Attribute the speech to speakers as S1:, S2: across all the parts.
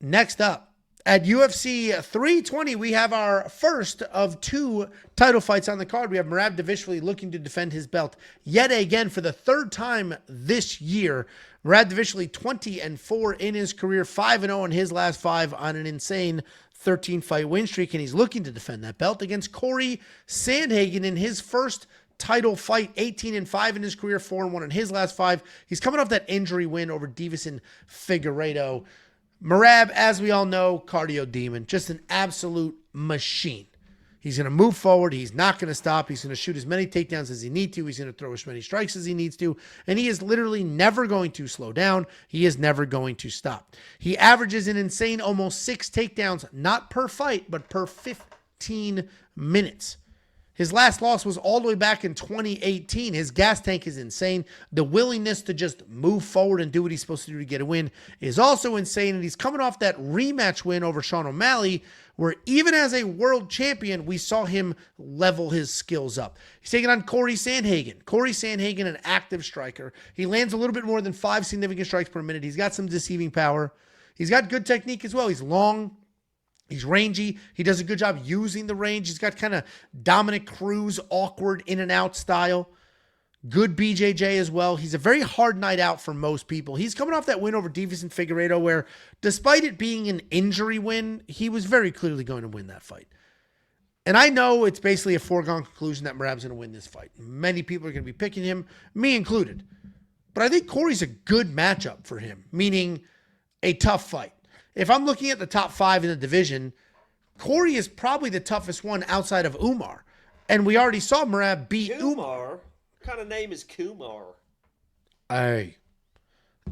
S1: Next up, at UFC 320, we have our first of two title fights on the card. We have Merab Dvalishvili looking to defend his belt yet again for the third time this year. Merab Dvalishvili 20-4 in his career, 5-0 in his last 5 on an insane 13-fight win streak, and he's looking to defend that belt against Cory Sandhagen in his first title fight, 18-5 in his career, 4-1 in his last 5. He's coming off that injury win over Deiveson Figueiredo. Merab, as we all know, cardio demon, just an absolute machine. He's going to move forward. He's not going to stop. He's going to shoot as many takedowns as he needs to. He's going to throw as many strikes as he needs to. And he is literally never going to slow down. He is never going to stop. He averages an insane almost 6 takedowns, not per fight, but per 15 minutes. His last loss was all the way back in 2018. His gas tank is insane. The willingness to just move forward and do what he's supposed to do to get a win is also insane. And he's coming off that rematch win over Sean O'Malley, where even as a world champion, we saw him level his skills up. He's taking on Cory Sandhagen. Cory Sandhagen, an active striker. He lands a little bit more than 5 significant strikes per minute. He's got some deceiving power. He's got good technique as well. He's long. He's rangy. He does a good job using the range. He's got kind of Dominic Cruz, awkward in and out style. Good BJJ as well. He's a very hard night out for most people. He's coming off that win over Deiveson Figueiredo, where despite it being an injury win, he was very clearly going to win that fight. And I know it's basically a foregone conclusion that Merab's going to win this fight. Many people are going to be picking him, me included. But I think Cory's a good matchup for him, meaning a tough fight. If I'm looking at the top 5 in the division, Cory is probably the toughest one outside of Umar. And we already saw Merab beat
S2: Umar. What kind of name is Kumar?
S1: I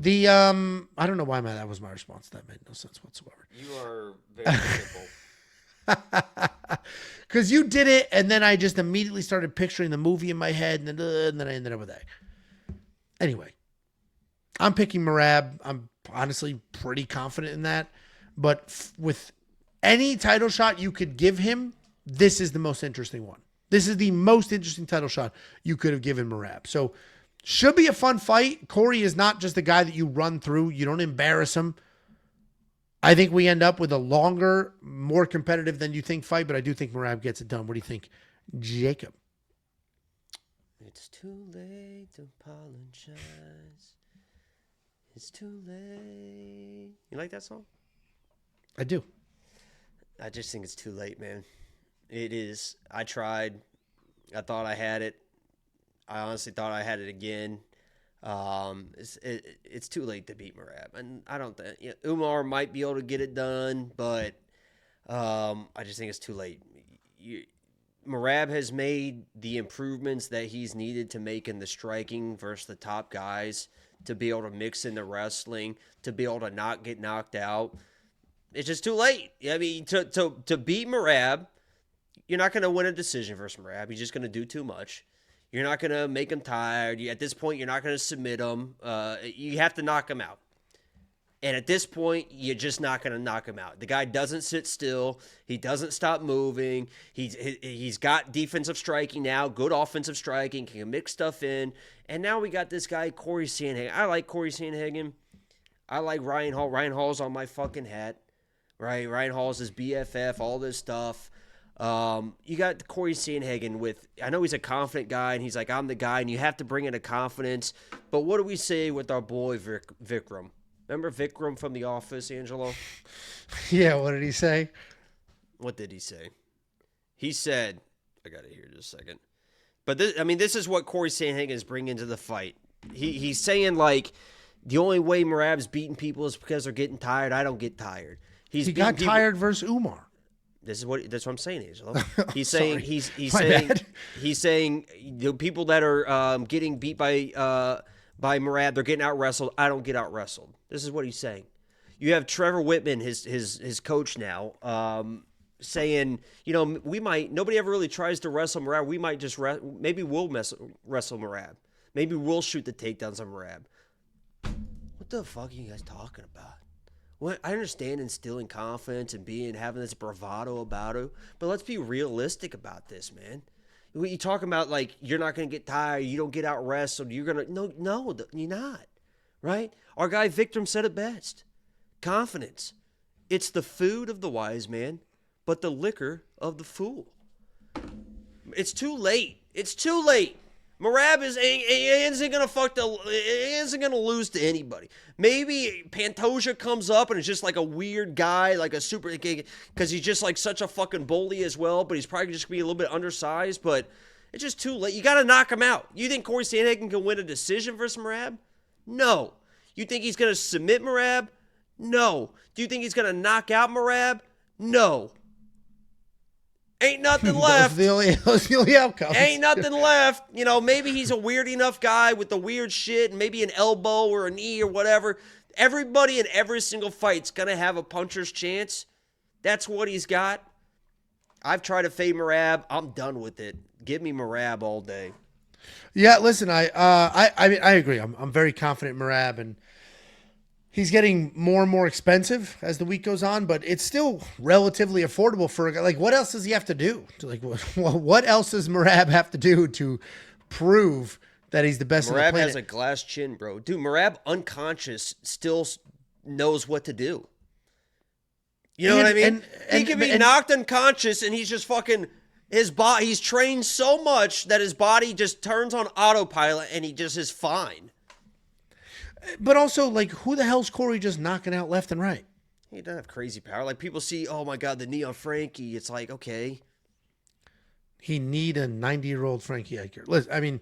S1: don't know why that was my response. That made no sense whatsoever.
S2: You are very simple.
S1: Because you did it, and then I just immediately started picturing the movie in my head, and then I ended up with A. Anyway, I'm picking Merab. I'm honestly pretty confident in that. But with any title shot you could give him, this is the most interesting one. This is the most interesting title shot you could have given Merab. So should be a fun fight. Cory is not just a guy that you run through. You don't embarrass him. I think we end up with a longer, more competitive than you think fight, but I do think Merab gets it done. What do you think, Jacob?
S2: It's too late to apologize. It's too late. You like that song?
S1: I do.
S2: I just think it's too late, man. It is. I tried. I thought I had it. I honestly thought I had it again. It's too late to beat Merab. And I don't think Umar might be able to get it done, but I just think it's too late. Merab has made the improvements that he's needed to make in the striking versus the top guys, to be able to mix in the wrestling, to be able to not get knocked out. It's just too late. I mean, to beat Merab, you're not going to win a decision versus Merab. He's just going to do too much. You're not going to make him tired. At this point, you're not going to submit him. You have to knock him out. And at this point, you're just not going to knock him out. The guy doesn't sit still. He doesn't stop moving. He's got defensive striking now, good offensive striking, can mix stuff in. And now we got this guy, Cory Sandhagen. I like Cory Sandhagen. I like Ryan Hall. Ryan Hall's on my fucking hat, right? Ryan Hall's his BFF, all this stuff. You got Cory Sandhagen with, I know he's a confident guy, and he's like, I'm the guy, and you have to bring in a confidence. But what do we say with our boy Vikram? Remember Vikram from The Office, Angelo?
S1: Yeah, what did he say?
S2: What did he say? He said, I got it here just a second. But this is what Cory Sandhagen is bringing to the fight. He's saying, like, the only way Merab's beating people is because they're getting tired. I don't get tired. He got
S1: tired versus Umar.
S2: That's what I'm saying, Angelo. He's saying he's saying the people that are getting beat by Merab, they're getting out wrestled. I don't get out wrestled. This is what he's saying. You have Trevor Whitman, his coach now, saying, nobody ever really tries to wrestle Merab. We might just maybe we'll wrestle Merab. Maybe we'll shoot the takedowns on Merab. What the fuck are you guys talking about? Well, I understand instilling confidence and having this bravado about it, but let's be realistic about this, man. What you talking about, like, you're not going to get tired, you don't get out wrestled, you're going to, no, you're not, right? Our guy Vikram said it best. Confidence. It's the food of the wise man, but the liquor of the fool. It's too late. It's too late. Merab isn't gonna lose to anybody. Maybe Pantoja comes up and is just like a weird guy, like a super, because he's just like such a fucking bully as well. But he's probably just gonna be a little bit undersized. But it's just too late. You got to knock him out. You think Cory Sandhagen can win a decision versus Merab? No. You think he's gonna submit Merab? No. Do you think he's gonna knock out Merab? No. Ain't nothing left.
S1: Those the only outcomes.
S2: Ain't nothing left. You know, maybe he's a weird enough guy with the weird shit, and maybe an elbow or a knee or whatever. Everybody in every single fight's going to have a puncher's chance. That's what he's got. I've tried to fade Merab. I'm done with it. Give me Merab all day.
S1: Yeah, listen, I agree. I'm very confident in Merab, and he's getting more and more expensive as the week goes on, but it's still relatively affordable for a guy. Like, what else does he have to do? What else does Merab have to do to prove that he's the best on the planet?
S2: Merab has a glass chin, bro. Dude, Merab unconscious still knows what to do. You know what I mean? He can be knocked unconscious, and he's just fucking his body. He's trained so much that his body just turns on autopilot, and he just is fine.
S1: But also, like, who the hell's Cory just knocking out left and right?
S2: He doesn't have crazy power. Like, people see, oh, my God, the knee on Frankie. It's like, okay.
S1: He need a 90-year-old Frankie Edgar. Listen, I mean,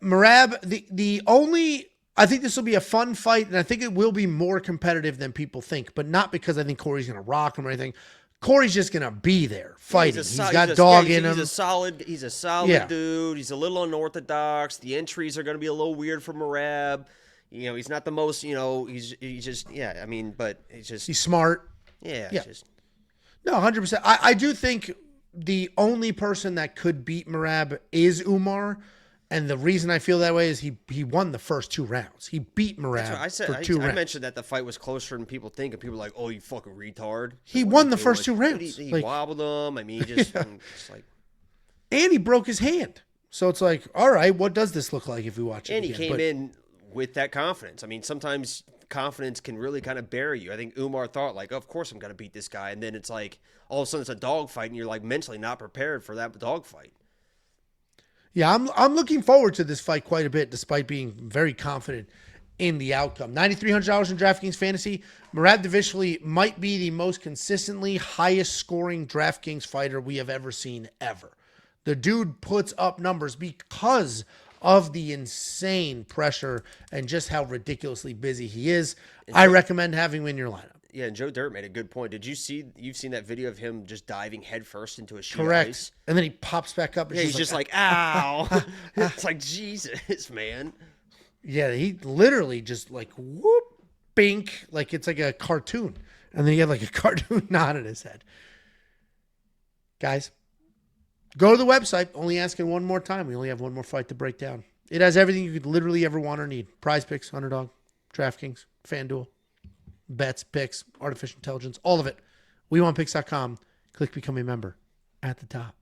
S1: Merab, the only... I think this will be a fun fight, and I think it will be more competitive than people think, but not because I think Cory's going to rock him or anything. Cory's just going to be there fighting. He's got dog in him.
S2: He's a solid dude. He's a little unorthodox. The entries are going to be a little weird for Merab. You know, he's not the most, you know, he's just, yeah, I mean, but it's just.
S1: He's smart.
S2: Yeah.
S1: No, 100%. I do think the only person that could beat Merab is Umar. And the reason I feel that way is he won the first 2 rounds. He beat Merab for 2 rounds.
S2: I mentioned that the fight was closer than people think, and people were like, oh, you fucking retard.
S1: He won the first 2 rounds.
S2: He wobbled them. I mean, just like.
S1: And he broke his hand. So it's like, all right, what does this look like if we watch it
S2: And
S1: again?
S2: he came in with that confidence. I mean, sometimes confidence can really kind of bury you. I think Umar thought, like, oh, of course I'm going to beat this guy. And then it's like, all of a sudden it's a dogfight, and you're, like, mentally not prepared for that dogfight.
S1: Yeah, I'm looking forward to this fight quite a bit, despite being very confident in the outcome. $9,300 in DraftKings Fantasy. Merab Dvalishvili might be the most consistently highest scoring DraftKings fighter we have ever seen ever. The dude puts up numbers because of the insane pressure and just how ridiculously busy he is. I recommend having him in your lineup.
S2: Yeah, and Joe Dirt made a good point. You've seen that video of him just diving headfirst into a sheet
S1: Correct.
S2: of ice?
S1: And then he pops back up. And
S2: yeah, he's just like, ow. It's like, Jesus, man.
S1: Yeah, he literally just like, whoop, bink, like it's like a cartoon. And then he had like a cartoon knot in his head. Guys, go to the website. Only asking one more time. We only have one more fight to break down. It has everything you could literally ever want or need. Prize Picks, Underdog, DraftKings, FanDuel. Bets, picks, artificial intelligence, all of it. WeWantPicks.com. Click become a member at the top.